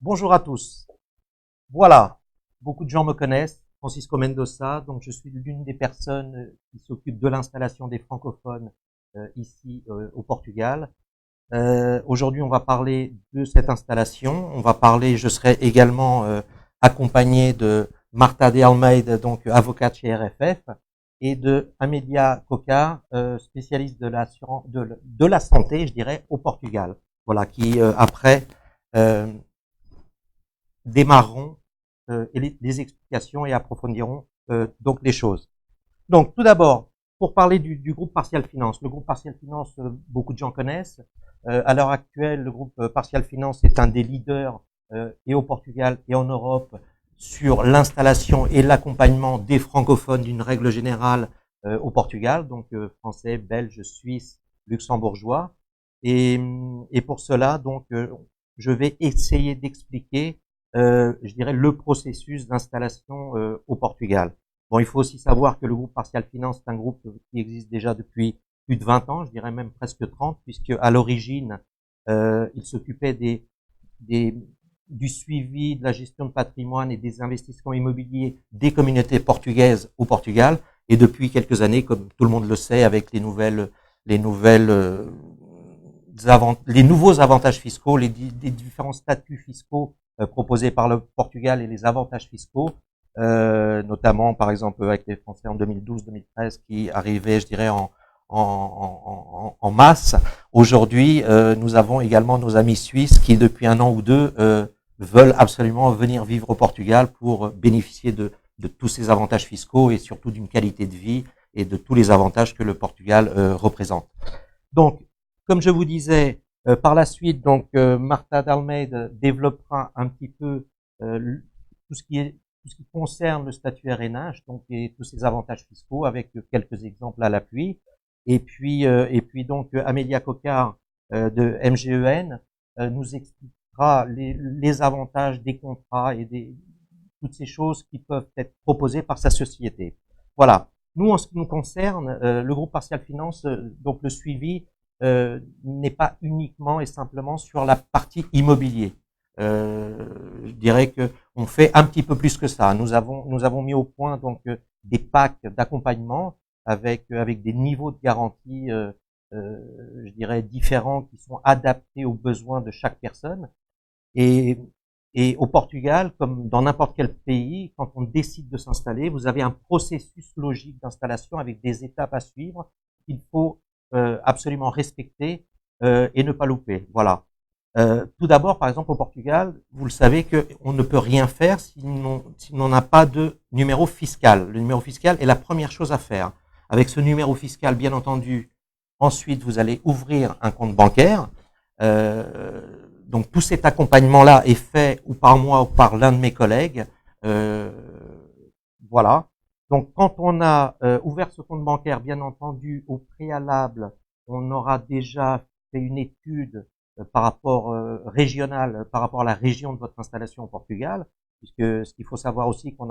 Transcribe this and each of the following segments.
Bonjour à tous. Voilà, beaucoup de gens me connaissent, Francisco Mendoza, donc je suis l'une des personnes qui s'occupe de l'installation des francophones ici au Portugal. Aujourd'hui, on va parler de cette installation. Je serai également accompagné de Marta de Almeida, donc avocate chez RFF, et de Amélia Coca, spécialiste de la santé, je dirais, au Portugal. Voilà, qui après euh, démarreront les explications et approfondiront donc les choses. Donc, tout d'abord, pour parler du groupe Partial Finance. Le groupe Partial Finance, beaucoup de gens connaissent. À l'heure actuelle, le groupe Partial Finance est un des leaders et au Portugal et en Europe sur l'installation et l'accompagnement des francophones d'une règle générale au Portugal, donc français, belge, suisse, luxembourgeois. Et pour cela, donc, je vais essayer d'expliquer, je dirais, le processus d'installation au Portugal. Bon, il faut aussi savoir que le groupe Partial Finance est un groupe qui existe déjà depuis plus de 20 ans, je dirais même presque 30, puisque à l'origine, il s'occupait des, du suivi de la gestion de patrimoine et des investissements immobiliers des communautés portugaises au Portugal. Et depuis quelques années, comme tout le monde le sait, avec les nouvelles les nouveaux avantages fiscaux, les différents statuts fiscaux proposés par le Portugal et les avantages fiscaux, notamment par exemple avec les Français en 2012-2013 qui arrivaient, je dirais, en masse. Aujourd'hui, nous avons également nos amis suisses qui, depuis un an ou deux, veulent absolument venir vivre au Portugal pour bénéficier de tous ces avantages fiscaux et surtout d'une qualité de vie et de tous les avantages que le Portugal représente. Donc, comme je vous disais, par la suite, donc Marta d'Almeida développera un petit peu tout ce qui est tout ce qui concerne le statut RNH, donc et tous ses avantages fiscaux, avec quelques exemples à l'appui. Et puis donc Amélia Coquard de MGEN nous expliquera les avantages des contrats et toutes ces choses qui peuvent être proposées par sa société. Voilà. Nous, en ce qui nous concerne, le groupe Partial Finance, donc le suivi n'est pas uniquement et simplement sur la partie immobilier. Je dirais que on fait un petit peu plus que ça. Nous avons mis au point donc des packs d'accompagnement avec des niveaux de garantie, je dirais différents qui sont adaptés aux besoins de chaque personne. Et, et au Portugal, comme dans n'importe quel pays, quand on décide de s'installer, vous avez un processus logique d'installation avec des étapes à suivre qu'il faut absolument respecter et ne pas louper. Voilà. Tout d'abord, par exemple, au Portugal, vous le savez qu'on ne peut rien faire si l'on n'a pas de numéro fiscal. Le numéro fiscal est la première chose à faire. Avec ce numéro fiscal, bien entendu, ensuite, vous allez ouvrir un compte bancaire. Donc, tout cet accompagnement-là est fait ou par moi ou par l'un de mes collègues. Euh, voilà. Donc, quand on a ouvert ce compte bancaire, bien entendu, au préalable, on aura déjà fait une étude par rapport régional, par rapport à la région de votre installation au Portugal, puisque ce qu'il faut savoir aussi on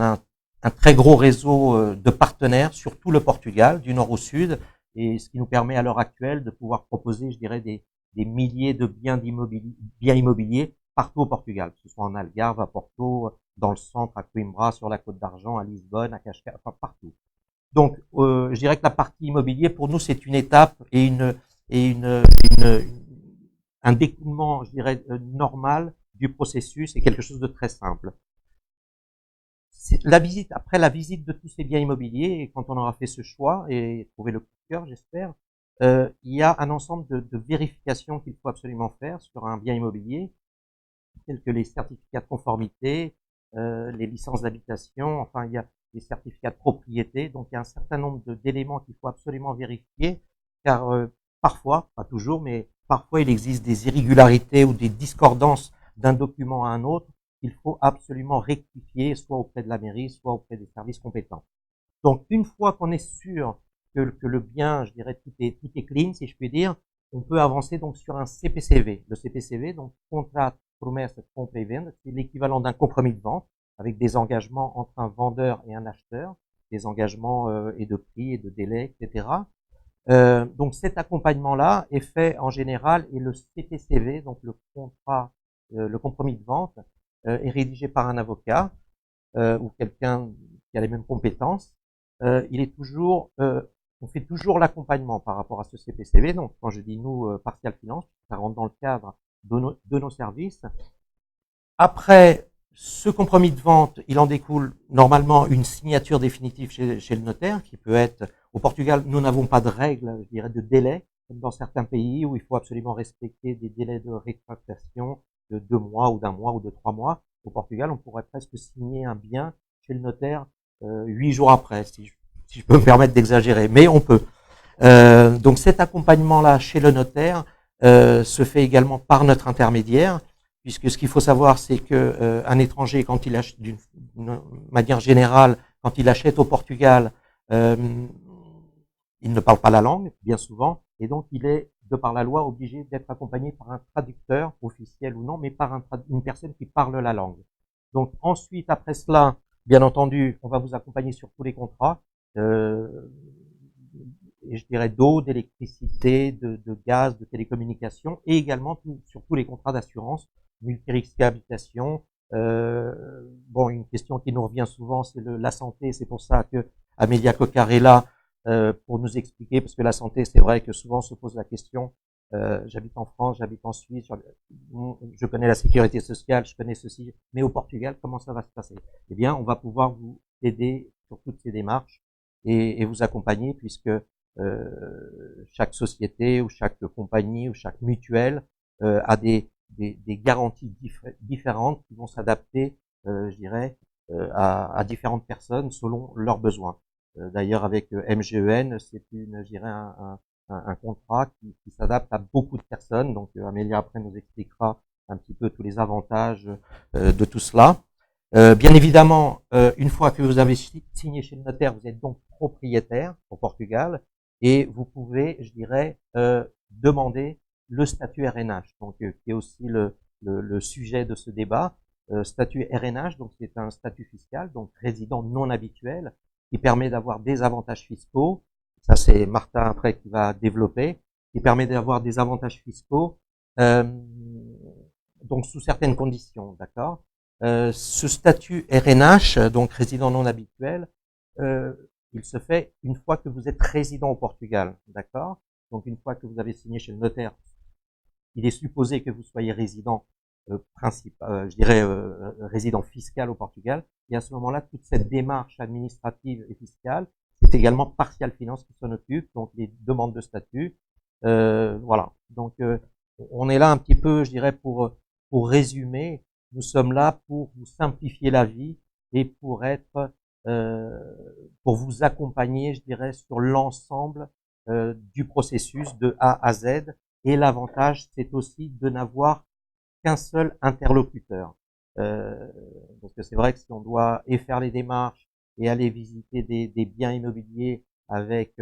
a un très gros réseau de partenaires sur tout le Portugal, du nord au sud, et ce qui nous permet à l'heure actuelle de pouvoir proposer, je dirais, des milliers de biens immobiliers partout au Portugal, que ce soit en Algarve, à Porto, dans le centre, à Coimbra, sur la Côte d'Argent, à Lisbonne, à Cascais, enfin partout. Donc, je dirais que la partie immobilier, pour nous, c'est une étape et une, un découlement, je dirais, normal du processus et quelque chose de très simple. La visite, après la visite de tous ces biens immobiliers, et quand on aura fait ce choix et trouvé le coup de cœur, j'espère, il y a un ensemble de vérifications qu'il faut absolument faire sur un bien immobilier, tels que les certificats de conformité, les licences d'habitation, enfin il y a les certificats de propriété, donc il y a un certain nombre d'éléments qu'il faut absolument vérifier, car parfois, pas toujours, mais parfois il existe des irrégularités ou des discordances d'un document à un autre qu'il faut absolument rectifier, soit auprès de la mairie, soit auprès des services compétents. Donc une fois qu'on est sûr que le bien, je dirais, tout est clean, si je puis dire, on peut avancer donc sur un CPCV. Le CPCV, donc contrat promesse de compra et venda, c'est l'équivalent d'un compromis de vente avec des engagements entre un vendeur et un acheteur, des engagements et de prix et de délai, etc. Donc cet accompagnement-là est fait en général et le CPCV, donc le contrat le compromis de vente est rédigé par un avocat ou quelqu'un qui a les mêmes compétences, il est toujours, on fait toujours l'accompagnement par rapport à ce CPCV. Donc, quand je dis nous, Partial Finance, ça rentre dans le cadre de nos services. Après ce compromis de vente, il en découle normalement une signature définitive chez le notaire, qui peut être, au Portugal, nous n'avons pas de règles, je dirais, de délai, comme dans certains pays où il faut absolument respecter des délais de rétractation de 2 mois ou d'1 mois ou de 3 mois. Au Portugal, on pourrait presque signer un bien chez le notaire 8 jours après, si je peux me permettre d'exagérer, mais on peut. Donc cet accompagnement-là chez le notaire se fait également par notre intermédiaire, puisque ce qu'il faut savoir, c'est que un étranger, quand il achète, d'une manière générale, quand il achète au Portugal, il ne parle pas la langue, bien souvent, et donc il est, de par la loi, obligé d'être accompagné par un traducteur, officiel ou non, mais par une personne qui parle la langue. Donc ensuite, après cela, bien entendu, on va vous accompagner sur tous les contrats, et je dirais d'eau, d'électricité, de gaz, de télécommunications, et également sur tous les contrats d'assurance, multirisque habitation. Bon, une question qui nous revient souvent, c'est la santé. C'est pour ça que Amélia Coquard est là pour nous expliquer, parce que la santé, c'est vrai que souvent on se pose la question. J'habite en France, j'habite en Suisse, je connais la sécurité sociale, je connais ceci, mais au Portugal, comment ça va se passer? Eh bien, on va pouvoir vous aider sur toutes ces démarches et vous accompagner, puisque chaque société ou chaque compagnie ou chaque mutuelle a des garanties différentes qui vont s'adapter, je dirais, à différentes personnes selon leurs besoins. D'ailleurs, avec MGEN, c'est je dirais, un contrat qui s'adapte à beaucoup de personnes. Donc, Amélia après nous expliquera un petit peu tous les avantages de tout cela. Bien évidemment, une fois que vous avez signé chez le notaire, vous êtes donc propriétaire au Portugal et vous pouvez, je dirais, demander le statut RNH, donc qui est aussi le sujet de ce débat. Statut RNH, donc c'est un statut fiscal, donc résident non habituel, qui permet d'avoir des avantages fiscaux. Ça, c'est Martin après qui va développer, qui permet d'avoir des avantages fiscaux, donc sous certaines conditions, d'accord. Ce statut RNH, donc résident non habituel, il se fait une fois que vous êtes résident au Portugal, d'accord. Donc une fois que vous avez signé chez le notaire, il est supposé que vous soyez résident je dirais résident fiscal au Portugal. Et à ce moment-là, toute cette démarche administrative et fiscale, c'est également Partial Finance qui s'en occupe, donc les demandes de statut. Voilà. Donc on est là un petit peu, je dirais, pour résumer. Nous sommes là pour vous simplifier la vie et pour être pour vous accompagner, je dirais, sur l'ensemble du processus de A à Z. Et l'avantage, c'est aussi de n'avoir qu'un seul interlocuteur. Parce que c'est vrai que si on doit faire les démarches et aller visiter des biens immobiliers avec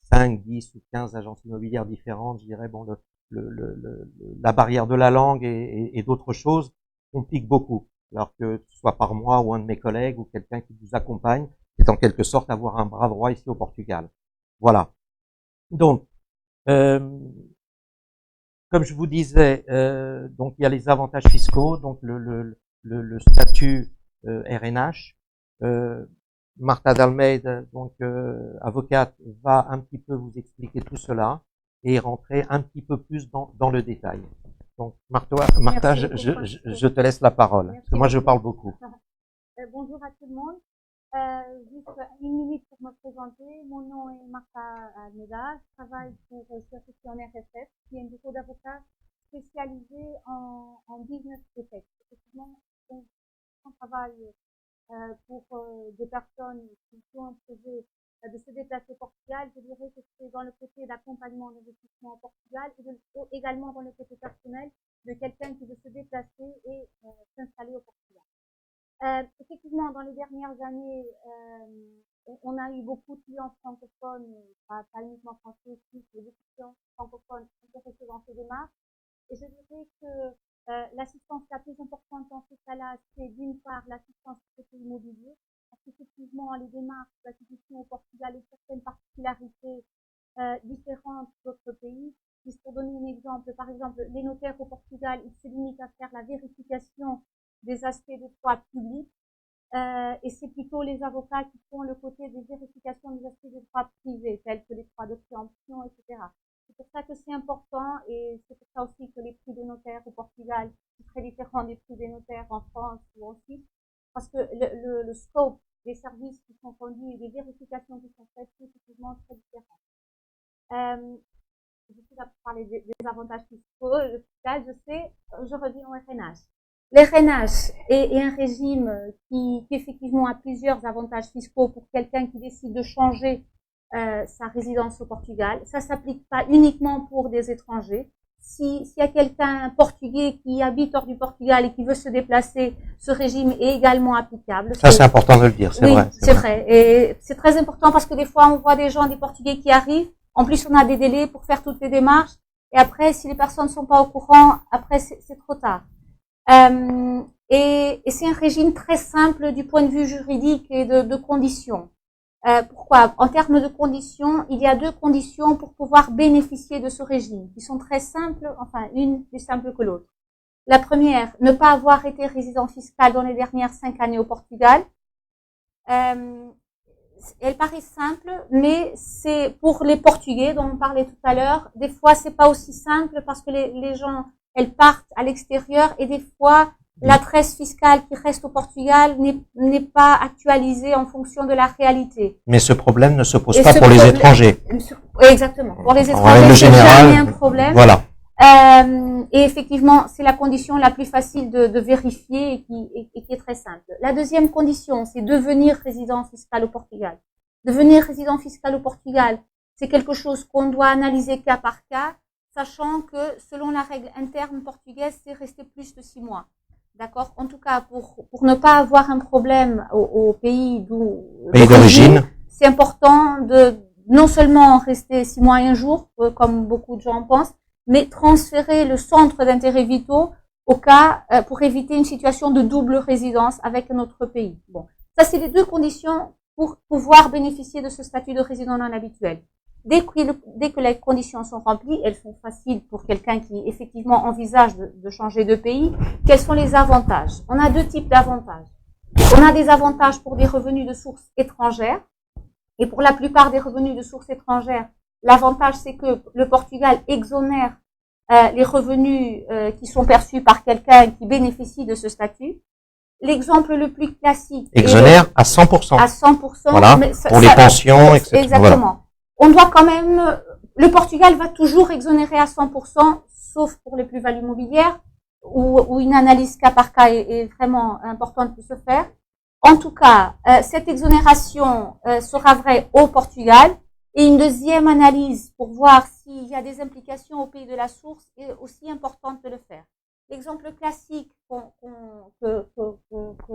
5, 10 ou 15 agences immobilières différentes, je dirais, bon, la barrière de la langue et d'autres choses complique beaucoup. Alors que ce soit par moi ou un de mes collègues ou quelqu'un qui vous accompagne, c'est en quelque sorte avoir un bras droit ici au Portugal. Voilà. Donc, comme je vous disais, donc il y a les avantages fiscaux, donc le statut RNH. Marta d'Almeida, donc avocate, va un petit peu vous expliquer tout cela et rentrer un petit peu plus dans le détail. Donc Marta, je te laisse la parole, parce que moi je parle beaucoup. Bonjour à tout le monde. Juste une minute pour me présenter. Mon nom est Marta Almeida. Je travaille pour Certification RSF, qui est un bureau d'avocats spécialisé en business protect. Effectivement, on travaille pour des personnes qui ont un projet de se déplacer au Portugal. Je dirais que c'est dans le côté d'accompagnement d'investissement au Portugal et également dans le côté personnel de quelqu'un qui veut se déplacer et s'installer au Portugal. Effectivement, dans les dernières années, on a eu beaucoup de clients francophones, pas uniquement français, aussi, mais beaucoup de clients francophones intéressés dans ces démarches. Et je dirais que l'assistance la plus importante dans ce cas-là, c'est d'une part l'assistance côté immobilier, parce qu'effectivement, les démarches d'acquisition au Portugal ont certaines particularités différentes d'autres pays. Juste pour donner un exemple, par exemple, les notaires au Portugal, ils se limitent à faire la vérification des aspects de droit public, et c'est plutôt les avocats qui font le côté des vérifications des aspects de droit privé, tels que les droits de préemption, etc. C'est pour ça que c'est important, et c'est pour ça aussi que les prix de notaires au Portugal sont très différents des prix des notaires en France ou en Suisse, parce que le scope des services qui sont rendus et des vérifications qui sont faites, c'est effectivement très différent. Je suis là pour parler des avantages fiscaux. Je sais, je reviens au RNH. Le RNH est un régime qui effectivement a plusieurs avantages fiscaux pour quelqu'un qui décide de changer sa résidence au Portugal. Ça s'applique pas uniquement pour des étrangers. S'il y a quelqu'un portugais qui habite hors du Portugal et qui veut se déplacer, ce régime est également applicable. Ça, c'est important de le dire, c'est oui, vrai. C'est vrai. Et c'est très important parce que des fois, on voit des gens, des Portugais qui arrivent. En plus, on a des délais pour faire toutes les démarches. Et après, si les personnes ne sont pas au courant, après, c'est trop tard. Et c'est un régime très simple du point de vue juridique et de conditions. Pourquoi? En termes de conditions, il y a deux conditions pour pouvoir bénéficier de ce régime, qui sont très simples, enfin, une plus simple que l'autre. La première, ne pas avoir été résident fiscal dans les dernières 5 années au Portugal. Elle paraît simple, mais c'est pour les Portugais dont on parlait tout à l'heure. Des fois, c'est pas aussi simple parce que les gens, elles partent à l'extérieur et des fois, l'adresse fiscale qui reste au Portugal n'est pas actualisée en fonction de la réalité. Mais ce problème ne se pose pas pour les étrangers. Exactement. Pour les étrangers, c'est jamais un problème. Voilà. Et effectivement, c'est la condition la plus facile de vérifier et qui est très simple. La deuxième condition, c'est devenir résident fiscal au Portugal. Devenir résident fiscal au Portugal, c'est quelque chose qu'on doit analyser cas par cas, sachant que selon la règle interne portugaise, c'est rester plus de 6 mois. D'accord? En tout cas, pour ne pas avoir un problème au pays d'origine, c'est important de non seulement rester 6 mois et 1 jour, comme beaucoup de gens pensent, mais transférer le centre d'intérêt vitaux au cas, pour éviter une situation de double résidence avec un autre pays. Bon. Ça, c'est les deux conditions pour pouvoir bénéficier de ce statut de résident non habituel. Dès que les conditions sont remplies, elles sont faciles pour quelqu'un qui effectivement envisage de changer de pays. Quels sont les avantages? On a deux types d'avantages. On a des avantages pour des revenus de source étrangère. Et pour la plupart des revenus de source étrangère, l'avantage c'est que le Portugal exonère les revenus qui sont perçus par quelqu'un qui bénéficie de ce statut. L'exemple le plus classique. Exonère à 100%. À 100%. Voilà. Pour les pensions, etc. Exactement. Voilà. On doit quand même, le Portugal va toujours exonérer à 100%, sauf pour les plus-values immobilières, où une analyse cas par cas est vraiment importante de se faire. En tout cas, cette exonération sera vraie au Portugal, et une deuxième analyse pour voir s'il y a des implications au pays de la source est aussi importante de le faire. L'exemple classique que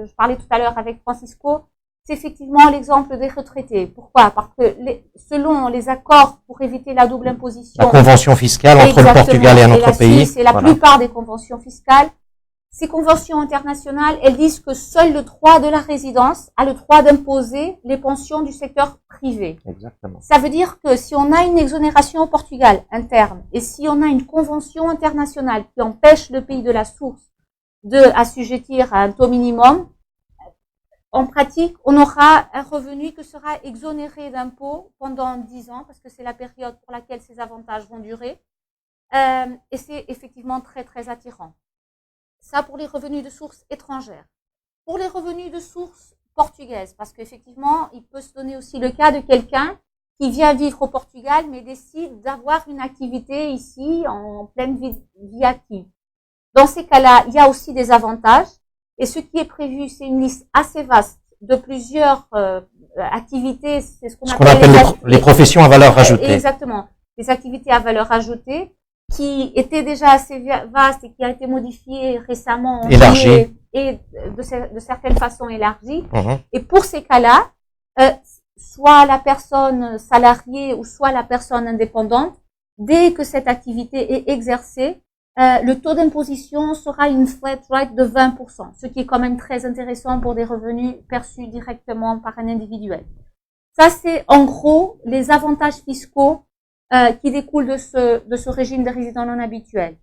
je parlais tout à l'heure avec Francisco, c'est effectivement l'exemple des retraités. Pourquoi? Parce que selon les accords pour éviter la double imposition, la convention fiscale entre le Portugal et un autre pays, c'est la plupart des conventions fiscales. Ces conventions internationales, elles disent que seul le droit de la résidence a le droit d'imposer les pensions du secteur privé. Exactement. Ça veut dire que si on a une exonération au Portugal interne et si on a une convention internationale qui empêche le pays de la source de assujettir à un taux minimum, en pratique, on aura un revenu qui sera exonéré d'impôts pendant 10 ans, parce que c'est la période pour laquelle ces avantages vont durer. Et c'est effectivement très, très attirant. Ça pour les revenus de source étrangère. Pour les revenus de source portugaise, parce qu'effectivement, il peut se donner aussi le cas de quelqu'un qui vient vivre au Portugal, mais décide d'avoir une activité ici en pleine vie active. Dans ces cas-là, il y a aussi des avantages. Et ce qui est prévu, c'est une liste assez vaste de plusieurs activités. C'est ce qu'on appelle les professions à valeur ajoutée. Exactement. Les activités à valeur ajoutée qui étaient déjà assez vastes et qui a été modifiées récemment. Élargie. Et de certaines façons élargie. Et pour ces cas-là, soit la personne salariée ou soit la personne indépendante, dès que cette activité est exercée, le taux d'imposition sera une flat rate de 20%, ce qui est quand même très intéressant pour des revenus perçus directement par un individuel. Ça, c'est en gros les avantages fiscaux qui découlent de ce régime de résident non habituel.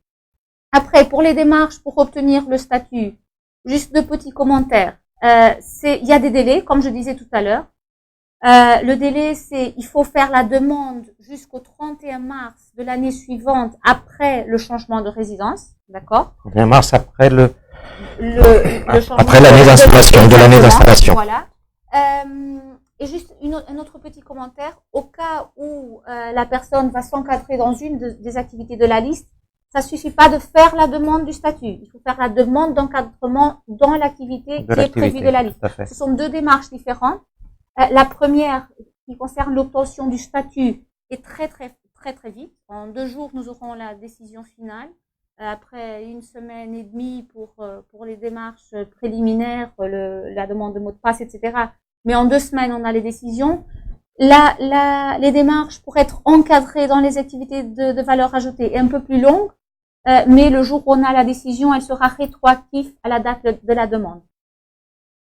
Après, pour les démarches pour obtenir le statut, juste deux petits commentaires. Il y a des délais, comme je disais tout à l'heure. Le délai, il faut faire la demande jusqu'au 31 mars de l'année suivante après le changement de résidence, d'accord? 31 mars après le changement après l'année d'installation, de l'année d'installation. Voilà. Et juste un autre petit commentaire. Au cas où la personne va s'encadrer dans une des activités de la liste, ça suffit pas de faire la demande du statut. Il faut faire la demande d'encadrement dans l'activité qui est prévue de la liste. Ce sont deux démarches différentes. La première, qui concerne l'obtention du statut, est très vite. En 2 jours, nous aurons la décision finale. Après 1 semaine et demie pour les démarches préliminaires, la demande de mot de passe, etc. Mais en 2 semaines, on a les décisions. Les démarches pour être encadrées dans les activités de valeur ajoutée est un peu plus longue, mais le jour où on a la décision, elle sera rétroactive à la date de la demande.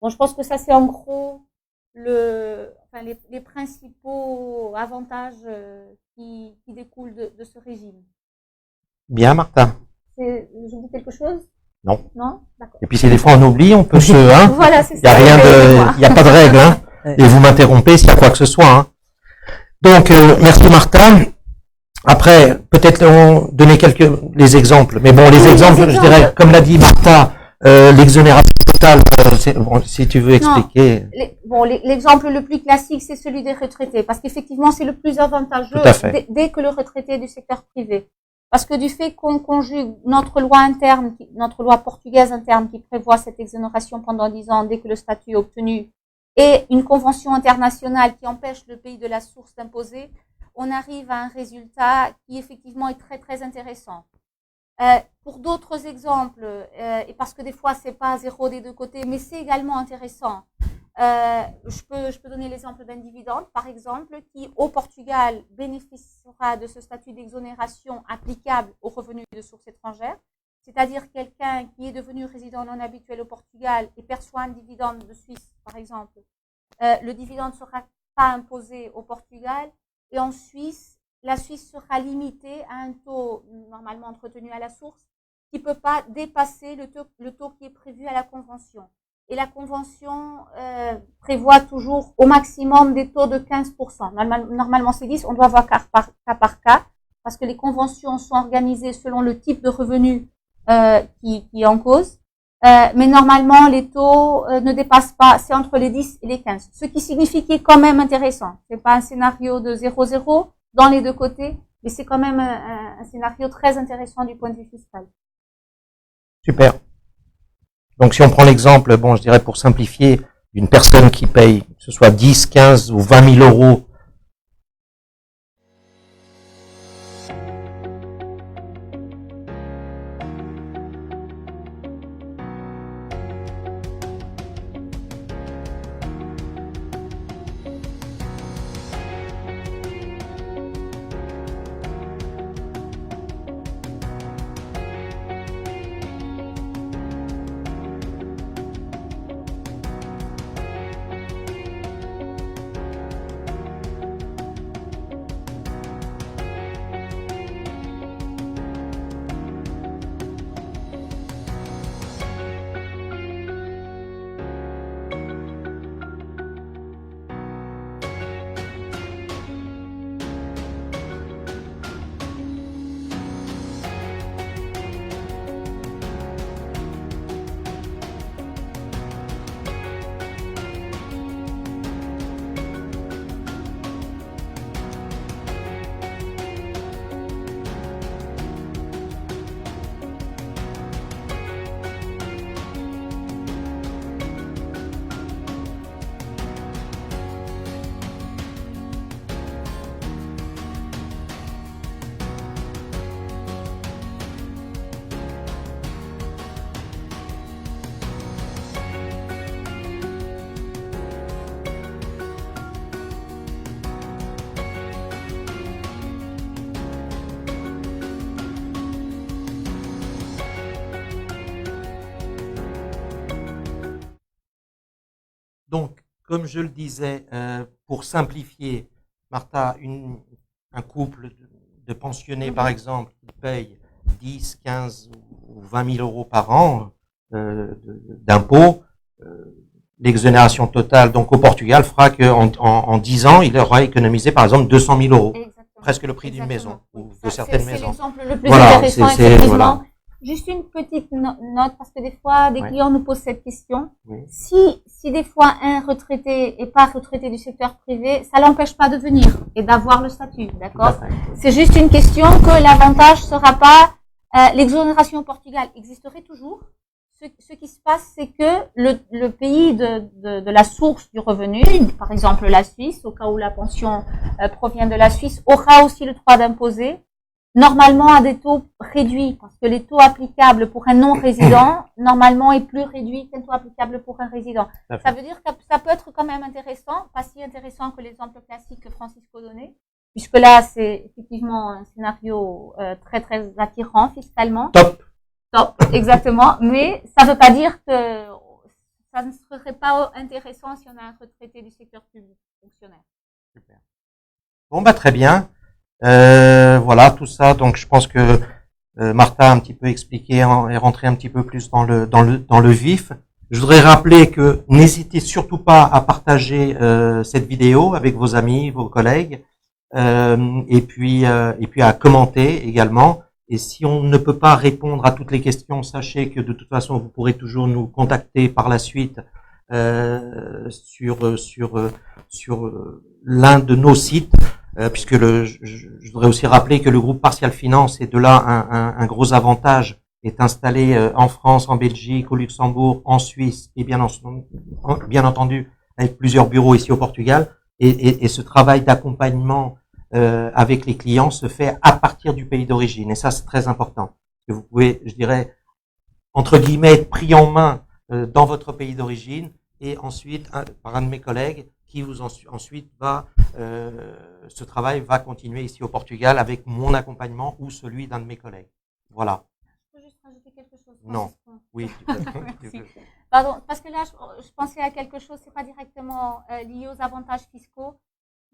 Bon, je pense que ça, c'est en gros les principaux avantages qui découlent de ce régime. Bien, Martha. J'oublie quelque chose? Non. Non? D'accord. Et puis si des fois on oublie, on peut se, Voilà, c'est ça. Il y a rien il y a pas de règle, hein. Et vous m'interrompez s'il y a quoi que ce soit, hein. Donc, merci Martha. Après, peut-être donner les exemples. Mais bon, les exemples, je dirais, comme l'a dit Martha, l'exonération totale, si tu veux expliquer. L'exemple le plus classique, c'est celui des retraités, parce qu'effectivement, c'est le plus avantageux dès que le retraité est du secteur privé. Parce que du fait qu'on conjugue notre loi portugaise interne qui prévoit cette exonération pendant 10 ans dès que le statut est obtenu, et une convention internationale qui empêche le pays de la source d'imposer, on arrive à un résultat qui effectivement est très intéressant. Pour d'autres exemples, et parce que des fois c'est pas zéro des deux côtés, mais c'est également intéressant, je peux donner l'exemple d'un dividende, par exemple, qui au Portugal bénéficiera de ce statut d'exonération applicable aux revenus de source étrangère, c'est-à-dire quelqu'un qui est devenu résident non habituel au Portugal et perçoit un dividende de Suisse, par exemple. Le dividende ne sera pas imposé au Portugal, et en Suisse, la Suisse sera limitée à un taux normalement entretenu à la source qui ne peut pas dépasser le taux qui est prévu à la Convention. Et la Convention prévoit toujours au maximum des taux de 15%. Normalement, c'est 10, on doit voir cas par cas, parce que les conventions sont organisées selon le type de revenu qui est en cause. Mais normalement, les taux ne dépassent pas, c'est entre les 10 et les 15. Ce qui signifie qu'il est quand même intéressant. C'est pas un scénario de 0-0 dans les deux côtés, mais c'est quand même un scénario très intéressant du point de vue fiscal. Super. Donc si on prend l'exemple, bon, je dirais pour simplifier, d'une personne qui paye, que ce soit 10, 15 ou 20 000 euros Donc, comme je le disais, pour simplifier, Martha, une un couple de pensionnés, par exemple, qui paye 10, 15 ou 20 000 euros par an d'impôts, l'exonération totale, donc au Portugal, fera qu'en 10 ans, il aura économisé, par exemple, 200 000 euros. Exactement. Presque le prix d'une maison, ou de certaines maisons. C'est l'exemple le plus Voilà, intéressant, effectivement. Voilà. Juste une petite note, parce que des fois, des clients nous posent cette question. Oui. Si des fois un retraité est pas retraité du secteur privé, ça l'empêche pas de venir et d'avoir le statut, d'accord? C'est juste une question que l'avantage sera pas, l'exonération au Portugal existerait toujours. Ce qui se passe, c'est que le pays de la source du revenu, par exemple la Suisse, au cas où la pension provient de la Suisse, aura aussi le droit d'imposer, normalement à des taux réduits, parce que les taux applicables pour un non-résident, normalement, est plus réduit qu'un taux applicable pour un résident. Ça veut dire que ça peut être quand même intéressant, pas si intéressant que l'exemple classique que Francisco donnait, puisque là, c'est effectivement un scénario très, très attirant fiscalement. Top, exactement. Mais ça ne veut pas dire que ça ne serait pas intéressant si on a un retraité du secteur public fonctionnaire. Super. Bon, bah, très bien. Voilà, tout ça. Donc, je pense que Martha a un petit peu expliqué et rentré un petit peu plus dans le vif. Je voudrais rappeler que n'hésitez surtout pas à partager cette vidéo avec vos amis, vos collègues, et puis à commenter également. Et si on ne peut pas répondre à toutes les questions, sachez que de toute façon, vous pourrez toujours nous contacter par la suite sur l'un de nos sites, puisque je voudrais aussi rappeler que le groupe Partial Finance est de là un gros avantage, est installé en France, en Belgique, au Luxembourg, en Suisse et bien entendu avec plusieurs bureaux ici au Portugal. Et ce travail d'accompagnement avec les clients se fait à partir du pays d'origine. Et ça, c'est très important. Que vous pouvez, je dirais, entre guillemets, être pris en main dans votre pays d'origine et ensuite par un de mes collègues qui vous ensuite va, ce travail va continuer ici au Portugal avec mon accompagnement ou celui d'un de mes collègues. Voilà. Je peux juste rajouter quelque chose? Non. Oui. Merci. Pardon, parce que là, je pensais à quelque chose, c'est pas directement lié aux avantages fiscaux.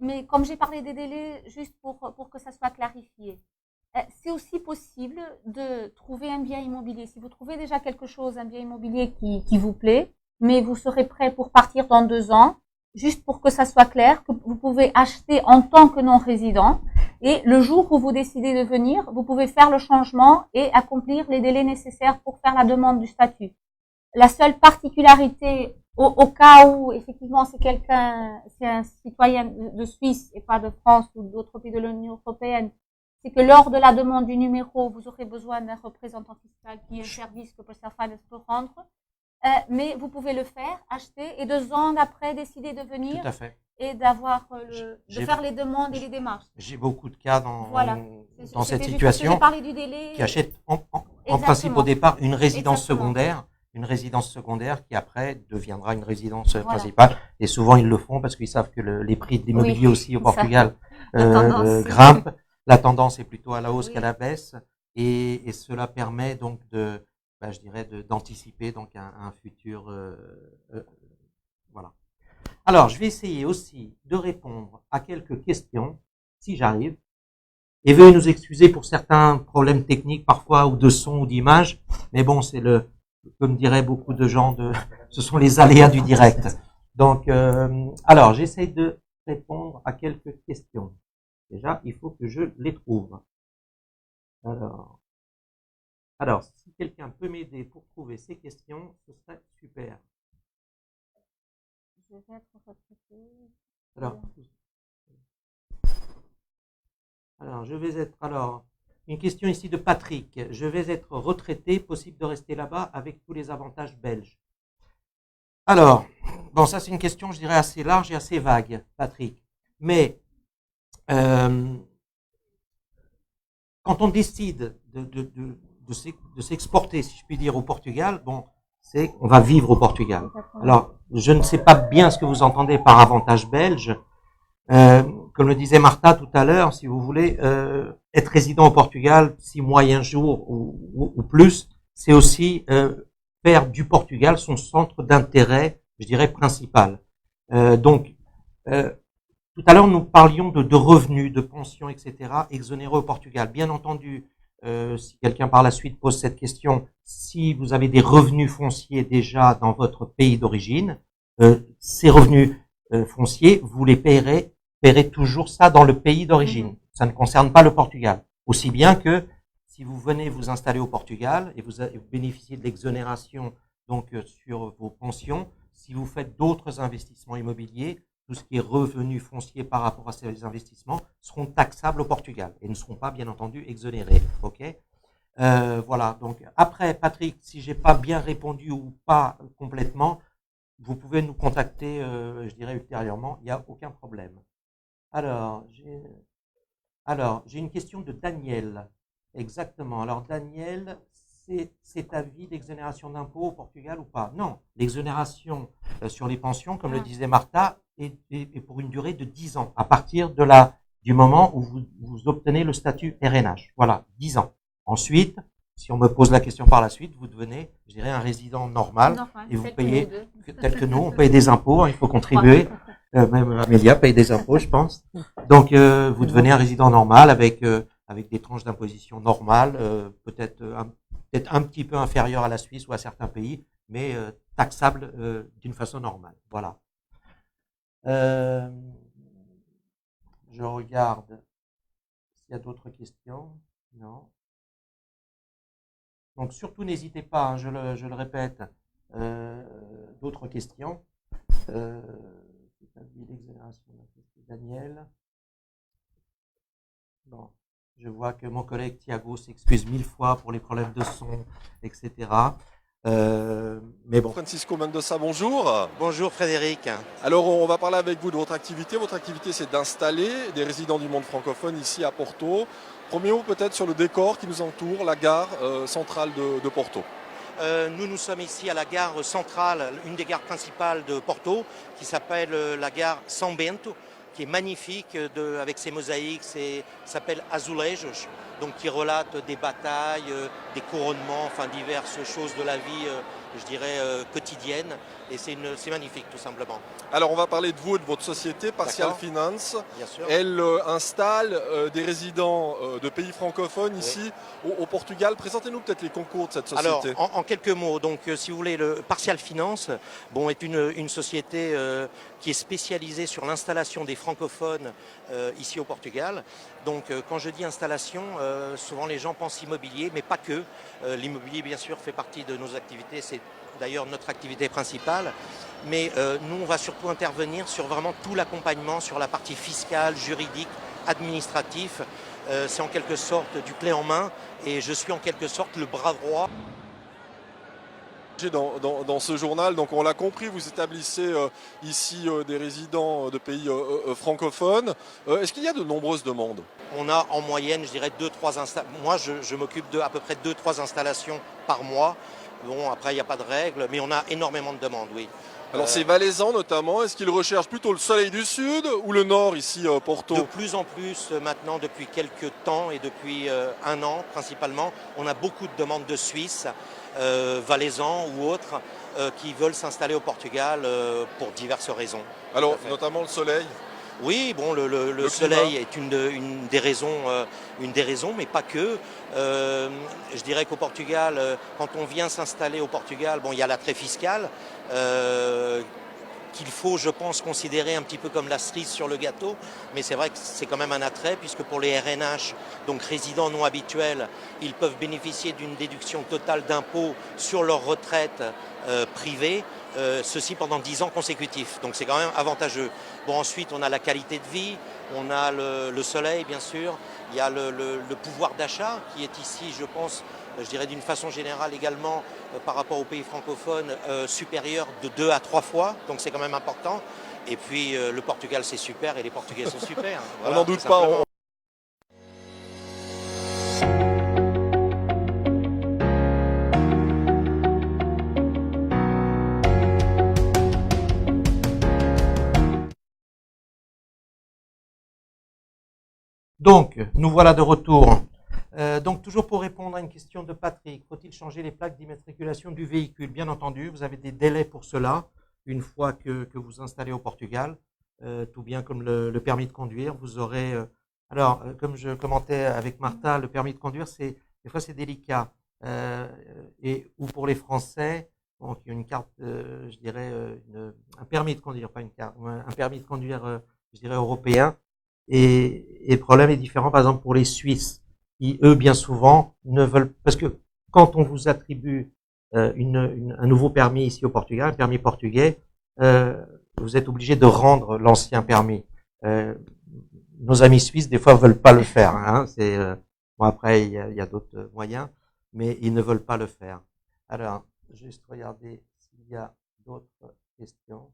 Mais comme j'ai parlé des délais, juste pour que ça soit clarifié, c'est aussi possible de trouver un bien immobilier. Si vous trouvez déjà quelque chose, un bien immobilier qui vous plaît, mais vous serez prêt pour partir dans 2 ans, juste pour que ça soit clair, que vous pouvez acheter en tant que non-résident, et le jour où vous décidez de venir, vous pouvez faire le changement et accomplir les délais nécessaires pour faire la demande du statut. La seule particularité au cas où, effectivement, c'est un citoyen de Suisse et pas de France ou d'autres pays de l'Union européenne, c'est que lors de la demande du numéro, vous aurez besoin d'un représentant fiscal qui est un service que Personal Finance peut rendre. Mais vous pouvez le faire, acheter, et 2 ans après, décider de venir. Tout à fait. Et d'avoir de faire les demandes et les démarches. J'ai beaucoup de cas dans cette situation qui achètent en principe au départ une résidence secondaire. Une résidence secondaire qui après deviendra une résidence principale. Et souvent ils le font parce qu'ils savent que les prix de l'immobilier aussi au Portugal grimpent. La tendance est plutôt à la hausse qu'à la baisse. Et cela permet donc je dirais d'anticiper donc un futur. Voilà. Alors je vais essayer aussi de répondre à quelques questions si j'arrive. Et veuillez nous excuser pour certains problèmes techniques parfois ou de son ou d'image. Mais bon, c'est comme diraient beaucoup de gens, ce sont les aléas du direct. Donc, alors, j'essaie de répondre à quelques questions. Déjà, il faut que je les trouve. Alors si quelqu'un peut m'aider pour trouver ces questions, ce serait super. Je vais être retraité. Alors, une question ici de Patrick. Je vais être retraité, possible de rester là-bas avec tous les avantages belges. Alors, bon, ça c'est une question, je dirais, assez large et assez vague, Patrick. Mais quand on décide de s'exporter, si je puis dire, au Portugal, bon, on va vivre au Portugal. Alors, je ne sais pas bien ce que vous entendez par avantage belge. Comme le disait Martha tout à l'heure, si vous voulez être résident au Portugal 6 mois et 1 jour ou plus, c'est aussi faire du Portugal son centre d'intérêt, je dirais, principal. Donc, tout à l'heure, nous parlions de revenus, de pensions, etc., exonérés au Portugal. Bien entendu, si quelqu'un par la suite pose cette question, si vous avez des revenus fonciers déjà dans votre pays d'origine, ces revenus fonciers, vous les paierez toujours ça dans le pays d'origine. Ça ne concerne pas le Portugal. Aussi bien que si vous venez vous installer au Portugal et vous bénéficiez de l'exonération donc sur vos pensions, si vous faites d'autres investissements immobiliers, tout ce qui est revenus fonciers par rapport à ces investissements seront taxables au Portugal et ne seront pas bien entendu exonérés. Ok, voilà. Donc après, Patrick, si j'ai pas bien répondu ou pas complètement, vous pouvez nous contacter, je dirais ultérieurement. Il n'y a aucun problème. Alors, j'ai une question de Daniel. Exactement. Alors Daniel, c'est avis d'exonération d'impôts au Portugal ou pas? Non, l'exonération sur les pensions, comme le disait Martha, est pour une durée de 10 ans, à partir du moment où vous obtenez le statut RNH. Voilà, 10 ans. Ensuite, si on me pose la question par la suite, vous devenez, je dirais, un résident normal et vous payez, tel que nous, on paye des impôts, hein, il faut contribuer. Même Amélia paye des impôts, je pense. Donc, vous devenez un résident normal avec des tranches d'imposition normales, peut-être un petit peu inférieures à la Suisse ou à certains pays, mais taxable d'une façon normale. Voilà. Je regarde s'il y a d'autres questions. Non. Donc surtout n'hésitez pas, hein, je le répète, d'autres questions. Daniel. Bon, je vois que mon collègue Thiago s'excuse 1000 fois pour les problèmes de son, etc. Mais bon. Francisco Mendoza, bonjour. Bonjour Frédéric. Alors on va parler avec vous de votre activité. Votre activité, c'est d'installer des résidents du monde francophone ici à Porto. Premier mot peut-être sur le décor qui nous entoure, la gare centrale de Porto. Nous sommes ici à la gare centrale, une des gares principales de Porto, qui s'appelle la gare São Bento, qui est magnifique avec ses mosaïques, s'appelle Azulejos, donc qui relate des batailles, des couronnements, enfin diverses choses de la vie, je dirais, quotidienne. Et c'est magnifique tout simplement. Alors on va parler de vous et de votre société, Partial Finance. Bien sûr. Elle installe des résidents de pays francophones ici au Portugal. Présentez-nous peut-être les concours de cette société. Alors en quelques mots, donc si vous voulez, le Partial Finance est une société qui est spécialisée sur l'installation des francophones ici au Portugal. Donc quand je dis installation, souvent les gens pensent immobilier, mais pas que. L'immobilier bien sûr fait partie de nos activités, c'est d'ailleurs notre activité principale, mais nous on va surtout intervenir sur vraiment tout l'accompagnement, sur la partie fiscale, juridique, administratif. C'est en quelque sorte du clé en main et je suis en quelque sorte le bras droit. Dans ce journal, donc on l'a compris, vous établissez ici des résidents de pays francophones. Est-ce qu'il y a de nombreuses demandes? On a en moyenne, je dirais, 2-3 installations. Moi, je m'occupe de à peu près 2-3 installations par mois. Bon, après, il n'y a pas de règles, mais on a énormément de demandes, oui. Alors ces Valaisans notamment, est-ce qu'ils recherchent plutôt le soleil du sud ou le nord ici, Porto? De plus en plus maintenant, depuis quelques temps et depuis un an principalement, on a beaucoup de demandes de Suisse, Valaisans ou autres, qui veulent s'installer au Portugal pour diverses raisons. Alors notamment le soleil? Oui, bon, le soleil est une des raisons, mais pas que. Je dirais qu'au Portugal, quand on vient s'installer au Portugal, bon, il y a l'attrait fiscal qu'il faut, je pense, considérer un petit peu comme la cerise sur le gâteau, mais c'est vrai que c'est quand même un attrait, puisque pour les RNH, donc résidents non habituels, ils peuvent bénéficier d'une déduction totale d'impôts sur leur retraite privée, ceci pendant 10 ans consécutifs. Donc c'est quand même avantageux. Bon, ensuite, on a la qualité de vie, on a le soleil, bien sûr, il y a le pouvoir d'achat qui est ici, je pense, je dirais d'une façon générale également par rapport aux pays francophones supérieur de 2 à 3 fois, donc c'est quand même important. Et puis le Portugal c'est super et les Portugais sont super. Voilà, on n'en doute pas. Donc, nous voilà de retour. Donc, toujours pour répondre à une question de Patrick, faut-il changer les plaques d'immatriculation du véhicule? Bien entendu, vous avez des délais pour cela, une fois que vous installez au Portugal. tout bien comme le permis de conduire. Vous aurez, comme je commentais avec Martha, le permis de conduire, des fois c'est délicat. Ou pour les Français, donc il y a une carte, je dirais, un permis de conduire, pas une carte, un permis de conduire, je dirais européen. Et le problème est différent, par exemple, pour les Suisses, qui eux, bien souvent, ne veulent, parce que quand on vous attribue un nouveau permis ici au Portugal, un permis portugais, vous êtes obligé de rendre l'ancien permis. Nos amis suisses, des fois, veulent pas le faire. Hein, bon, après, il y a d'autres moyens, mais ils ne veulent pas le faire. Alors, juste regarder s'il y a d'autres questions.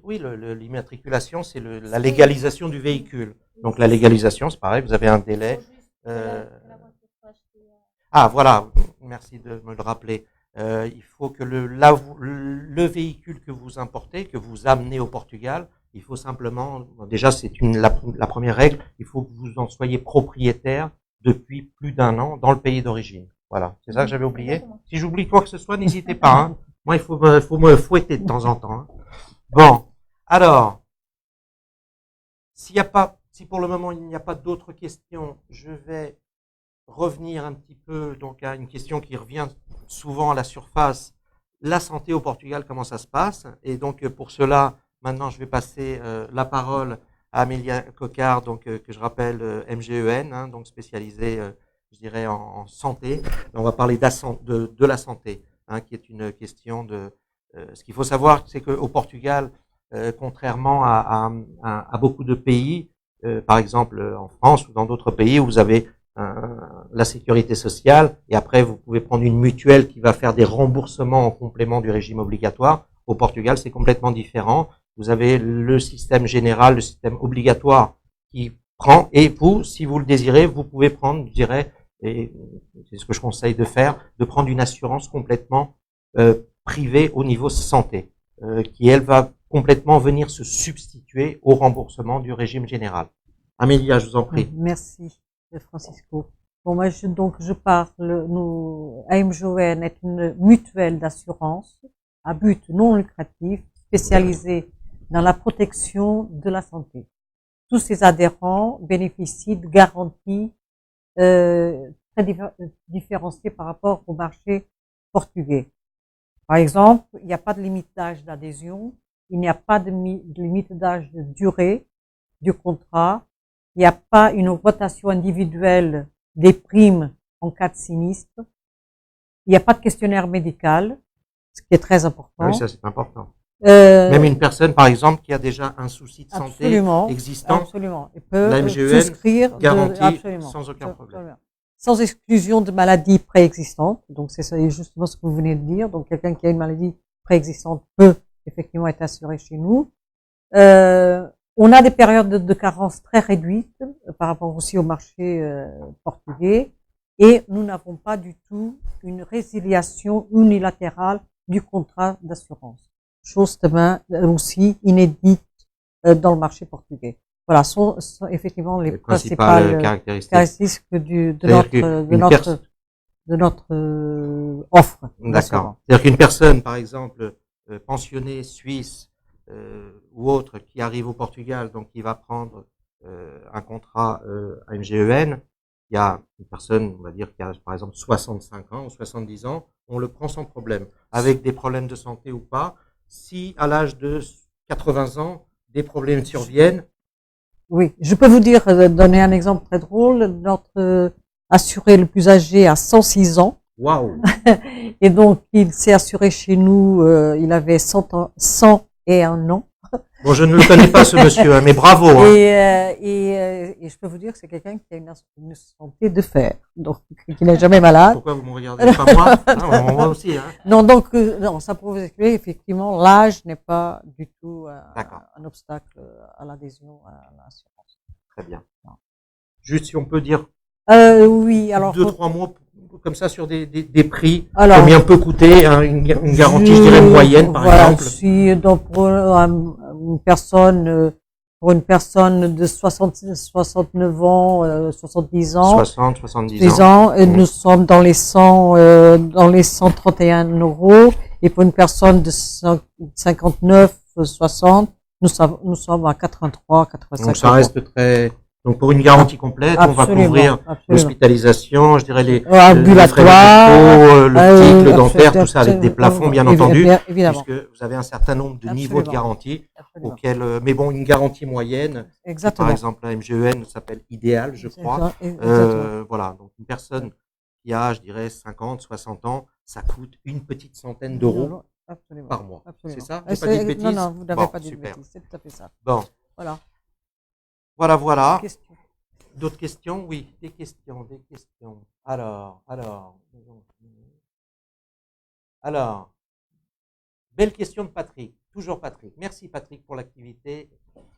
Oui, l'immatriculation, c'est la légalisation du véhicule. Donc la légalisation, c'est pareil, vous avez un délai. Voilà, merci de me le rappeler. Il faut que le véhicule que vous importez, que vous amenez au Portugal, il faut simplement, déjà c'est la première règle, il faut que vous en soyez propriétaire depuis plus d'1 an dans le pays d'origine. Voilà, c'est ça que j'avais oublié. Si j'oublie quoi que ce soit, n'hésitez pas. Hein. Moi, il faut me fouetter de temps en temps. Hein. Bon, alors, si pour le moment il n'y a pas d'autres questions, je vais revenir un petit peu donc à une question qui revient souvent à la surface. La santé au Portugal, comment ça se passe? Et donc pour cela, maintenant je vais passer la parole à Amélia Coquard, donc que je rappelle MGEN, hein, donc spécialisée, je dirais en santé. On va parler de la santé, hein, qui est une question de ce qu'il faut savoir, c'est qu'au Portugal, contrairement à beaucoup de pays, par exemple en France ou dans d'autres pays où vous avez la sécurité sociale et après vous pouvez prendre une mutuelle qui va faire des remboursements en complément du régime obligatoire. Au Portugal, c'est complètement différent. Vous avez le système général, le système obligatoire qui prend et vous, si vous le désirez, vous pouvez prendre, je dirais, et c'est ce que je conseille de faire, de prendre une assurance complètement privée au niveau santé, qui elle va complètement venir se substituer au remboursement du régime général. Amélia, je vous en prie. Merci, Francisco. Bon, moi, je parle, AMGON est une mutuelle d'assurance à but non lucratif spécialisée dans la protection de la santé. Tous ses adhérents bénéficient de garanties très différenciées par rapport au marché portugais. Par exemple, il n'y a pas de limite d'âge d'adhésion, il n'y a pas de limite d'âge de durée du contrat, il n'y a pas une rotation individuelle des primes en cas de sinistre, il n'y a pas de questionnaire médical, ce qui est très important. Oui, ça c'est important. Même une personne, par exemple, qui a déjà un souci de santé existant, il peut souscrire garantie sans aucun problème. Sans exclusion de maladies préexistantes. Donc c'est justement ce que vous venez de dire. Donc quelqu'un qui a une maladie préexistante peut effectivement être assuré chez nous. On a des périodes de carence très réduites par rapport aussi au marché portugais. Et nous n'avons pas du tout une résiliation unilatérale du contrat d'assurance. Chose aussi inédite dans le marché portugais. Voilà, sont effectivement les principales caractéristiques de notre offre. D'accord. C'est-à-dire qu'une personne, par exemple, pensionnée suisse ou autre, qui arrive au Portugal, donc qui va prendre un contrat à MGEN, il y a une personne, on va dire, qui a par exemple 65 ans ou 70 ans, on le prend sans problème, avec des problèmes de santé ou pas. Si à l'âge de 80 ans, des problèmes surviennent. Oui, je peux vous dire, donner un exemple très drôle. Notre assuré le plus âgé a 106 ans. Waouh. Et donc, il s'est assuré chez nous, il avait 101 ans. Bon, je ne le connais pas, ce monsieur, hein, mais bravo. Hein. Et je peux vous dire que c'est quelqu'un qui a une santé de fer, donc qui n'est jamais malade. Pourquoi vous me regardez pas moi? Non, moi aussi. Hein. Non, donc non, ça prouve que effectivement l'âge n'est pas du tout un obstacle à l'adhésion à l'assurance. Très bien. Non. Juste si on peut dire. Oui, alors 2-3 mots comme ça sur des prix. Alors, combien peut coûter une garantie, je dirais moyenne, par exemple. Si donc pour une personne pour une personne de 69 ans, 70 ans. 60, 70 ans. Et nous sommes dans les 131 €. Et pour une personne de 59, 60, nous sommes à 83, 85 Donc ça reste très. Donc pour une garantie complète, on va couvrir l'hospitalisation, je dirais les frais médicaux, l'optique, le dentaire, tout ça avec des plafonds bien entendu, puisque vous avez un certain nombre de niveaux de garantie auxquels, mais bon, une garantie moyenne, par exemple la MGEN s'appelle idéal, je crois. Voilà, donc une personne qui a, je dirais, 50, 60 ans, ça coûte une petite centaine d'euros par mois. C'est ça? J'ai pas dit de bêtises? Non, vous n'avez pas dit de bêtises, c'est tout à fait ça. Bon. Voilà. Voilà. D'autres questions? Oui, des questions. Alors, belle question de Patrick. Toujours Patrick. Merci Patrick pour l'activité.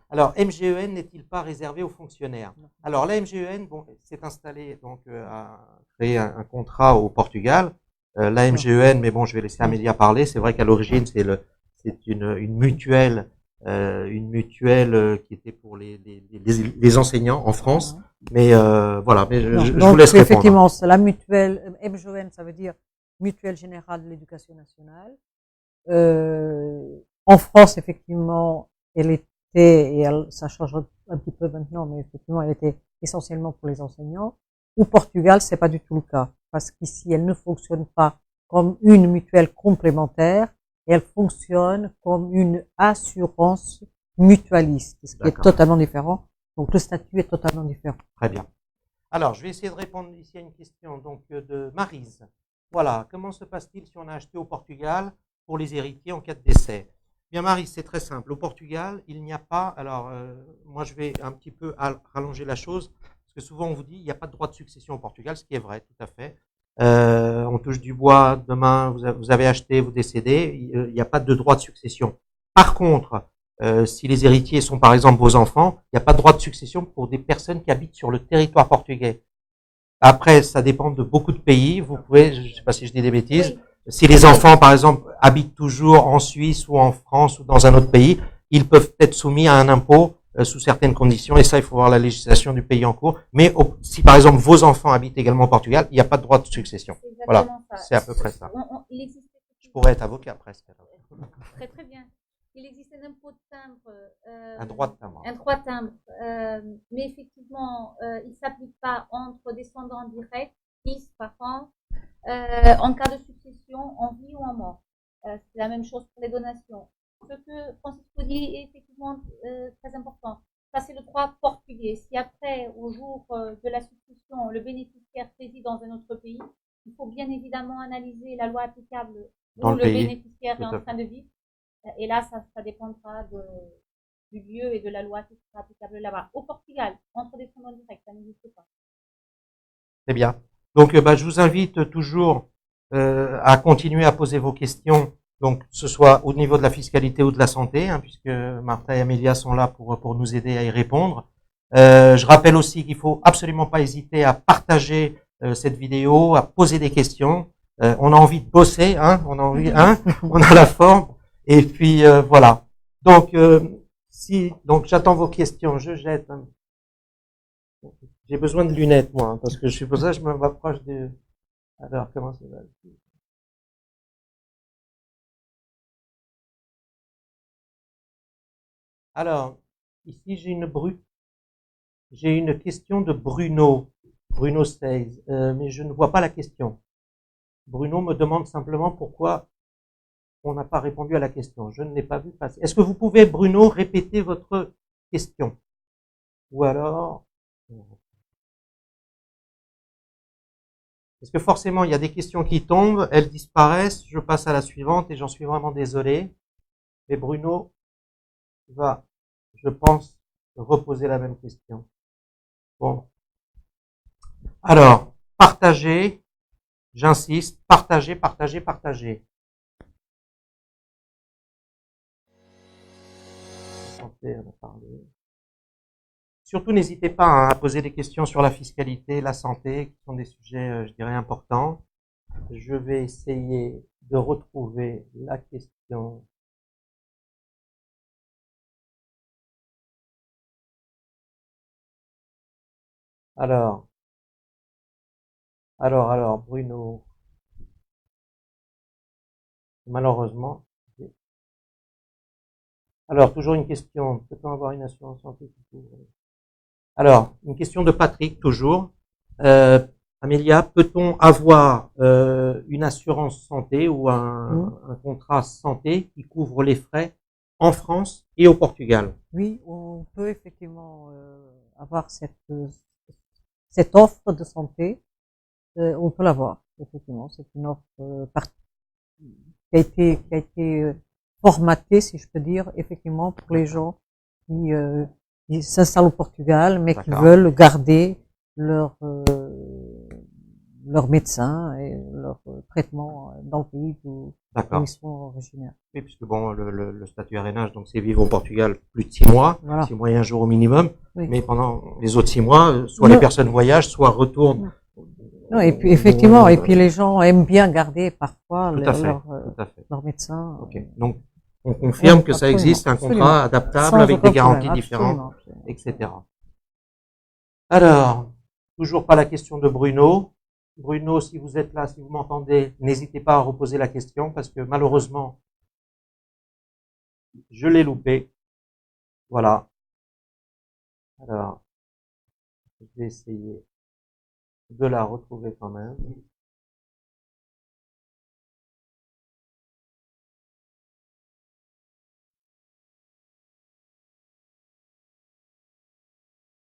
Alors, MGEN n'est-il pas réservé aux fonctionnaires? Alors, la MGEN s'est installée, donc, a créé un contrat au Portugal. La MGEN, mais bon, je vais laisser Amélia parler. C'est vrai qu'à l'origine, c'est une mutuelle. Une mutuelle qui était pour les enseignants en France, mais voilà, mais je vous laisse répondre. Effectivement, c'est la mutuelle MGEN, ça veut dire Mutuelle Générale de l'Éducation Nationale. En France, effectivement, elle était, et ça change un petit peu maintenant, mais effectivement, elle était essentiellement pour les enseignants. Au Portugal, c'est pas du tout le cas, parce qu'ici, elle ne fonctionne pas comme une mutuelle complémentaire. Elle fonctionne comme une assurance mutualiste, ce qui est totalement différent. Donc, le statut est totalement différent. Très bien. Alors, je vais essayer de répondre ici à une question donc de Maryse. Voilà, comment se passe-t-il si on a acheté au Portugal pour les héritiers en cas de décès? Bien, Maryse, c'est très simple. Au Portugal, il n'y a pas. Alors, moi, je vais un petit peu rallonger la chose, parce que souvent on vous dit il n'y a pas de droit de succession au Portugal, ce qui est vrai, tout à fait. On touche du bois, demain vous avez acheté, vous décédez, il n'y a pas de droit de succession. Par contre, si les héritiers sont par exemple vos enfants, il n'y a pas de droit de succession pour des personnes qui habitent sur le territoire portugais. Après, ça dépend de beaucoup de pays. Vous pouvez, je ne sais pas si je dis des bêtises, oui. Si les enfants par exemple habitent toujours en Suisse ou en France ou dans un autre pays, ils peuvent être soumis à un impôt sous certaines conditions, et ça, il faut voir la législation du pays en cours. Mais si, par exemple, vos enfants habitent également au Portugal, il n'y a pas de droit de succession. Voilà, c'est à peu près ça. Je pourrais être avocat presque. Très, très bien. Il existe un impôt de timbre. Un droit de timbre. Un droit de timbre. Mais effectivement, il ne s'applique pas entre descendants directs, fils, parents, en cas de succession, en vie ou en mort. C'est la même chose pour les donations. Ce que Francisco dit est effectivement très important. Ça, c'est le droit portugais. Si après, au jour de la succession, le bénéficiaire réside dans un autre pays, il faut bien évidemment analyser la loi applicable où le bénéficiaire est en train de vivre. Et là, ça dépendra du lieu et de la loi qui sera applicable là-bas. Au Portugal, entre descendants directs, ça n'existe pas. Très bien. Donc, je vous invite toujours à continuer à poser vos questions. Donc, que ce soit au niveau de la fiscalité ou de la santé, hein, puisque Martha et Amélia sont là pour nous aider à y répondre. Je rappelle aussi qu'il faut absolument pas hésiter à partager cette vidéo, à poser des questions. On a envie de bosser, hein, on a la forme. Et puis voilà. Donc, donc j'attends vos questions. Je jette. Hein. J'ai besoin de lunettes, moi, hein, parce que je suis pour ça je me rapproche de. Alors, comment ça va? Alors, ici, j'ai une question de Bruno 16, mais je ne vois pas la question. Bruno me demande simplement pourquoi on n'a pas répondu à la question. Je ne l'ai pas vu passer. Est-ce que vous pouvez, Bruno, répéter votre question? Ou alors... Parce que forcément, il y a des questions qui tombent, elles disparaissent, je passe à la suivante et j'en suis vraiment désolé. Mais Bruno va, je pense, reposer la même question. Bon. Alors, partagez, j'insiste, partagez. Surtout, n'hésitez pas à poser des questions sur la fiscalité, la santé, qui sont des sujets, je dirais, importants. Je vais essayer de retrouver la question. Alors, Bruno. Malheureusement. Alors, toujours une question. Peut-on avoir une assurance santé qui couvre? Alors, une question de Patrick, toujours. Amélia, peut-on avoir une assurance santé ou un contrat santé qui couvre les frais en France et au Portugal? Oui, on peut effectivement avoir cette offre de santé. On peut l'avoir, effectivement. C'est une offre qui a été formatée, si je peux dire, effectivement, pour les gens qui s'installent au Portugal, mais qui veulent garder leur médecin et leur traitement dans le pays d'où ils sont originaires. Oui, puisque bon, le statut RNH, donc c'est vivre au Portugal plus de 6 mois, voilà. 6 mois et un jour au minimum, oui. Mais pendant les autres 6 mois, soit les personnes voyagent, soit retournent. Non, et puis effectivement, et puis les gens aiment bien garder parfois leur médecin. Okay. Donc, on confirme que ça existe, un contrat adaptable avec des garanties différentes, etc. Alors, toujours pas la question de Bruno. Bruno, si vous êtes là, si vous m'entendez, n'hésitez pas à reposer la question parce que malheureusement, je l'ai loupé. Voilà. Alors, je vais essayer de la retrouver quand même.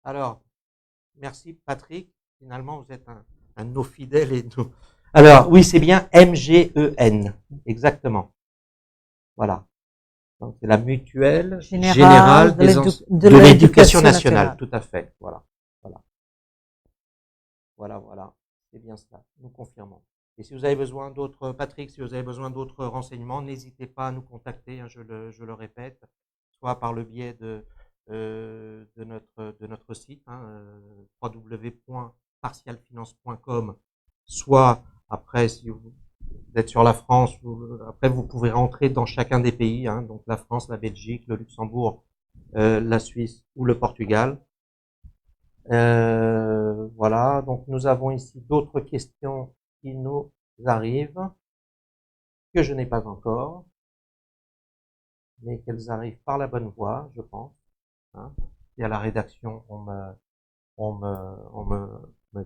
Alors, merci Patrick. Finalement, vous êtes un de nos fidèles et nous. Alors, oui, c'est bien MGEN. Exactement. Voilà. Donc, c'est la mutuelle générale de l'éducation nationale. Tout à fait. Voilà. Voilà. C'est bien cela. Nous confirmons. Et si vous avez besoin d'autres, Patrick, si vous avez besoin d'autres renseignements, n'hésitez pas à nous contacter, hein, je le répète, soit par le biais de notre site, hein, www.partialfinance.com, soit après, si vous êtes sur la France, après vous pouvez rentrer dans chacun des pays, hein, donc la France, la Belgique, le Luxembourg, la Suisse ou le Portugal. Voilà, donc nous avons ici d'autres questions qui nous arrivent, que je n'ai pas encore, mais qu'elles arrivent par la bonne voie, je pense. Hein. Et à la rédaction, on me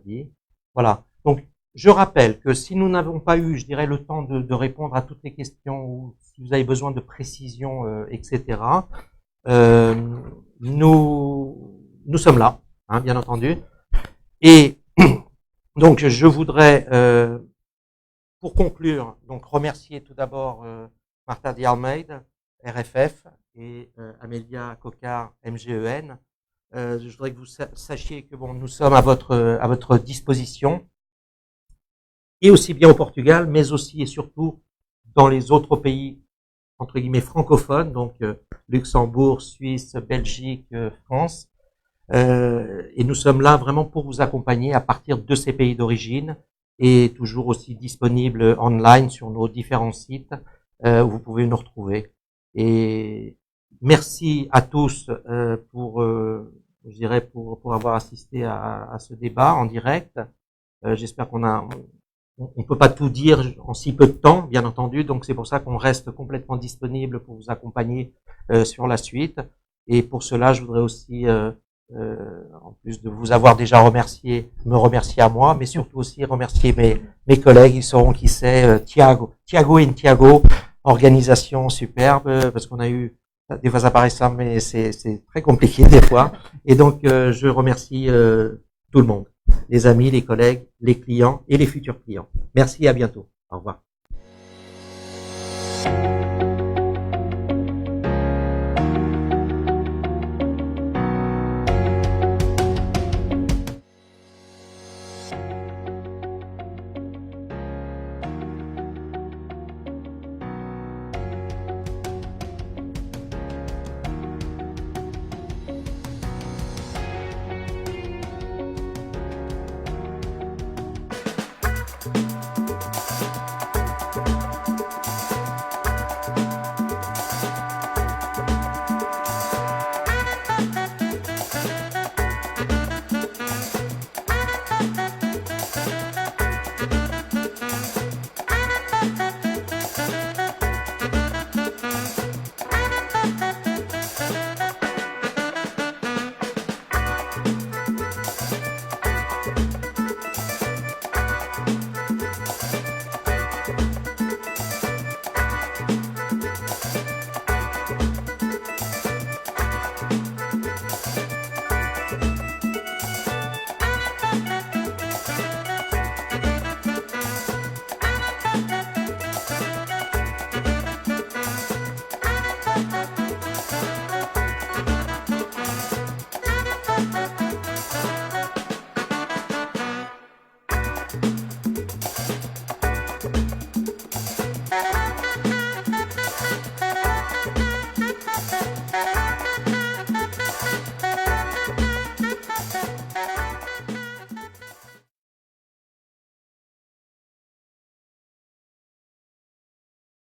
dit. Voilà. Donc, je rappelle que si nous n'avons pas eu, je dirais, le temps de répondre à toutes les questions ou si vous avez besoin de précisions, etc., nous sommes là, hein, bien entendu. Et donc, je voudrais, pour conclure, donc remercier tout d'abord Martha de Almeida, RFF, et Amélia Coquard, MGEN. Je voudrais que vous sachiez que bon, nous sommes à votre disposition, et aussi bien au Portugal, mais aussi et surtout dans les autres pays entre guillemets francophones, donc Luxembourg, Suisse, Belgique, France. Et nous sommes là vraiment pour vous accompagner à partir de ces pays d'origine et toujours aussi disponibles online sur nos différents sites où vous pouvez nous retrouver. Et merci à tous pour avoir assisté à ce débat en direct. J'espère on peut pas tout dire en si peu de temps, bien entendu, donc c'est pour ça qu'on reste complètement disponible pour vous accompagner sur la suite. Et pour cela, je voudrais aussi, en plus de vous avoir déjà remercié, me remercier à moi, mais surtout aussi remercier mes collègues, ils sauront qui c'est, Thiago et Thiago, organisation superbe, parce qu'on a eu, des fois ça paraît simple, mais c'est très compliqué des fois. Et donc, je remercie tout le monde. Les amis, les collègues, les clients et les futurs clients. Merci et à bientôt. Au revoir.